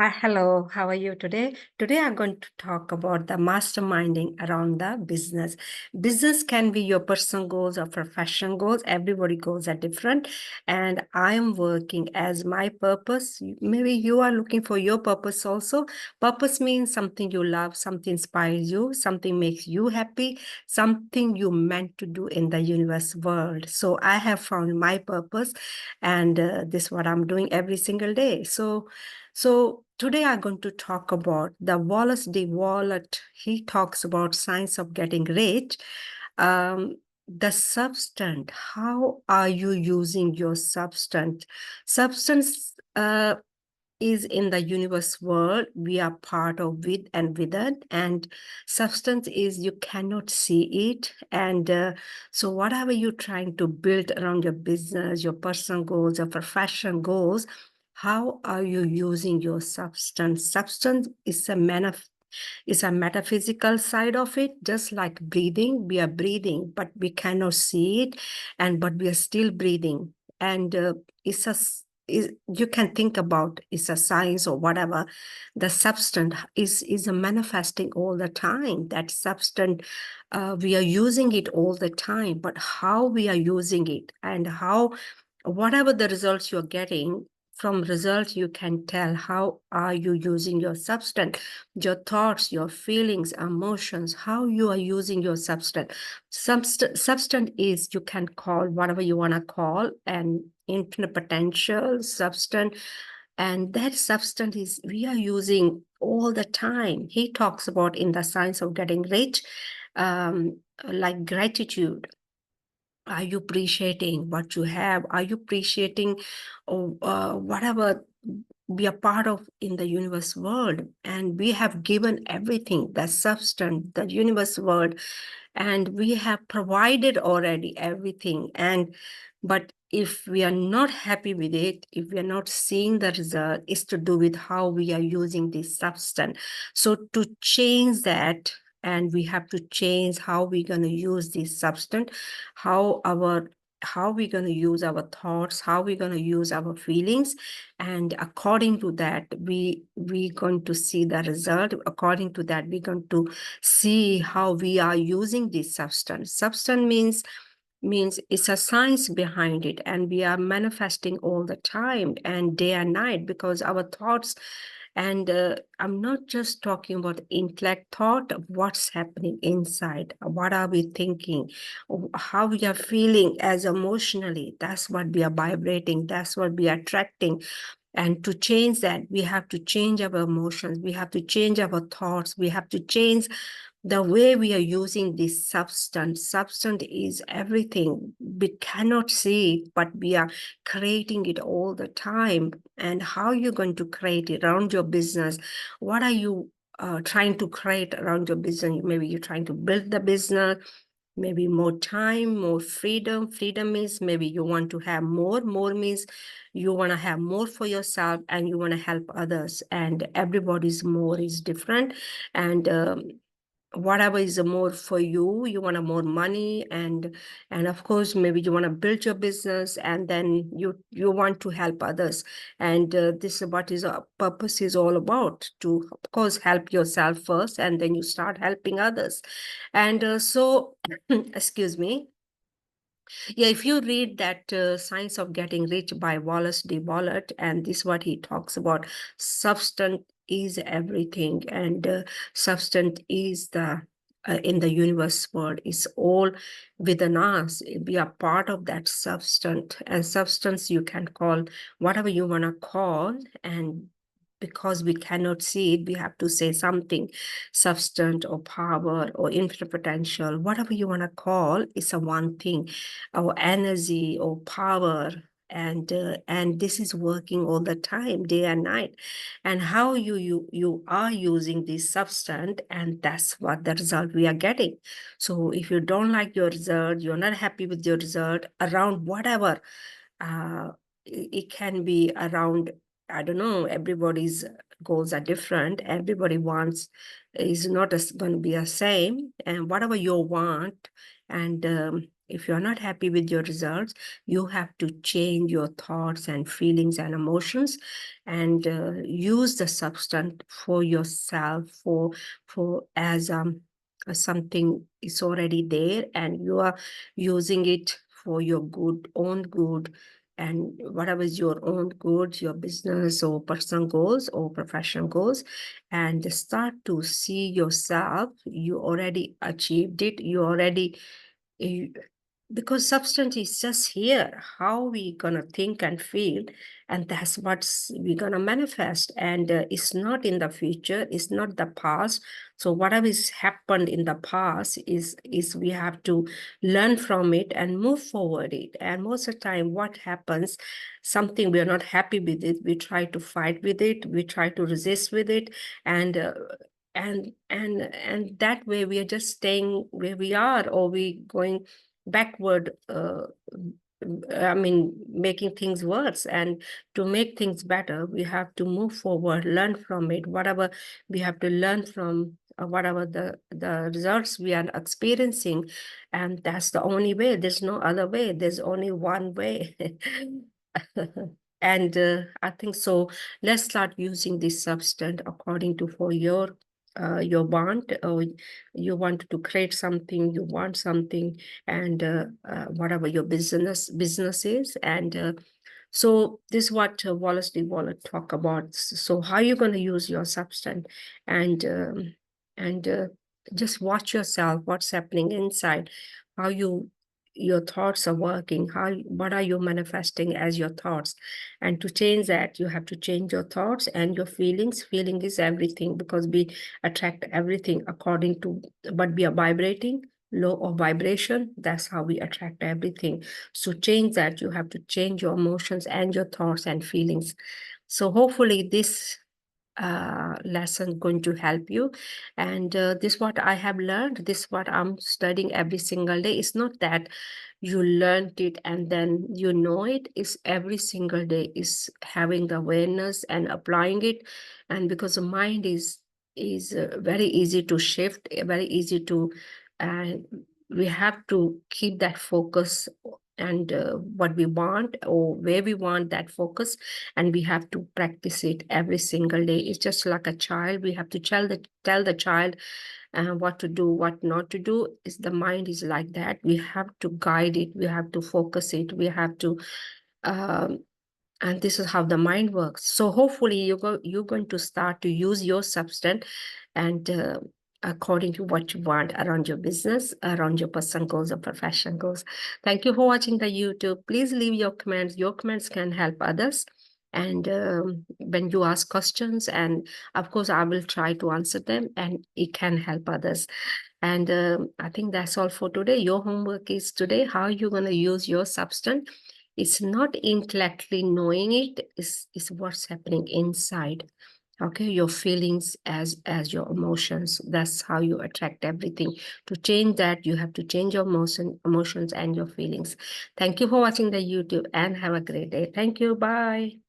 Hello, how are you today? Today, I'm going to talk about the masterminding around the business. Business can be your personal goals or professional goals. Everybody goals are different. And I am working as my purpose. Maybe you are looking for your purpose also. Purpose means something you love, something inspires you, something makes you happy, something you meant to do in the universe world. So I have found my purpose, and this is what I'm doing every single day. So today I'm going to talk about the Wallace D. Wallet. He talks about science of getting rich. The substance, how are you using your substance? Substance is in the universe world. We are part of with and within, and substance is you cannot see it. And so whatever you're trying to build around your business, your personal goals, your professional goals, how are you using your substance? Substance is a metaphysical side of it, just like breathing. We are breathing, but we cannot see it, but we are still breathing. And it's a you can think about it's a science or whatever. The substance is a manifesting all the time. That substance, we are using it all the time, but how we are using it and how whatever the results you're getting, from results you can tell how are you using your substance, your thoughts, your feelings, emotions, how you are using your substance. Substance is, you can call whatever you want to call, an infinite potential substance. And that substance is we are using all the time. He talks about in the science of getting rich, like gratitude. Are you appreciating what you have? Are you appreciating whatever we are part of in the universe world? And we have given everything, the substance, the universe world, and we have provided already everything. But if we are not happy with it, if we are not seeing the result, it's to do with how we are using this substance. So to change that, and we have to change how we're going to use this substance, how we're going to use our thoughts, how we're going to use our feelings, and according to that we're going to see the result. According to that, we're going to see how we are using this substance means it's a science behind it, and we are manifesting all the time and day and night, because our thoughts, and I'm not just talking about intellect thought of what's happening inside, what are we thinking, how we are feeling as emotionally. That's what we are vibrating, that's what we are attracting. And to change that, we have to change our emotions, we have to change our thoughts, we have to change the way we are using this substance. Substance is everything. We cannot see it, but we are creating it all the time. And how you're going to create it around your business? What are you trying to create around your business? Maybe you're trying to build the business, maybe more time, more freedom. Freedom means maybe you want to have more. More means you want to have more for yourself and you want to help others. And everybody's more is different. And whatever is more for you, you want more money, and of course maybe you want to build your business, and then you want to help others. And this is what is purpose is all about, to of course help yourself first, and then you start helping others. And so excuse me. Yeah, if you read that Science of Getting Rich by Wallace D. Wallet, and this is what he talks about, substance is everything, and substance is the in the universe world is all within us. We are part of that substance, and substance you can call whatever you want to call, and because we cannot see it, we have to say something. Substance or power or infinite potential, whatever you want to call, is a one thing, or energy or power. And this is working all the time, day and night. And how you are using this substance, and that's what the result we are getting. So if you don't like your result, you're not happy with your result around whatever, it can be around, I don't know, everybody's goals are different. Everybody wants is not going to be the same. And whatever you want, and if you're not happy with your results, you have to change your thoughts and feelings and emotions, and use the substance for yourself, for as something is already there, and you are using it for your own good, and whatever is your own good, your business or personal goals or professional goals, and start to see yourself, you already achieved it, you, because substance is just here, how we gonna think and feel, and that's what's we gonna manifest, and it's not in the future, it's not the past. So whatever has happened in the past is we have to learn from it and move forward it. And most of the time what happens, something we are not happy with it, we try to fight with it, we try to resist with it, and and that way we are just staying where we are, or we going backward, I mean, making things worse. And to make things better, we have to move forward, learn from it, whatever we have to learn from, whatever the results we are experiencing. And that's the only way. There's no other way. There's only one way. And I think so. Let's start using this substance according to for your want, or you want to create something, you want something, and whatever your business is. And so this is what Wallace D. Wallace talk about. So how you going to use your substance, and and uh, just watch yourself, what's happening inside, how your thoughts are working, what are you manifesting as your thoughts. And to change that, you have to change your thoughts and your feelings. Feeling is everything, because we attract everything according to what we are vibrating, low or vibration. That's how we attract everything. So change that, you have to change your emotions and your thoughts and feelings. So hopefully this lesson going to help you. And this what I have learned, this what I'm studying every single day. It's not that you learned it and then you know it. It's every single day is having the awareness and applying it. And because the mind is very easy to shift, very easy to, uh, we have to keep that focus, and what we want or where we want that focus, and we have to practice it every single day. It's just like a child. We have to tell the child what to do, what not to do. Is the mind is like that. We have to guide it, we have to focus it, we have to um, and this is how the mind works. So hopefully you're going to start to use your substance, and according to what you want around your business, around your personal goals or professional goals. Thank you for watching the YouTube. Please leave your comments. Your comments can help others. And when you ask questions, and of course, I will try to answer them, and it can help others. And I think that's all for today. Your homework is today, how you're going to use your substance. It's not intellectually knowing it, is what's happening inside. Okay, your feelings as your emotions. That's how you attract everything. To change that, you have to change your emotions and your feelings. Thank you for watching the YouTube, and have a great day. Thank you. Bye.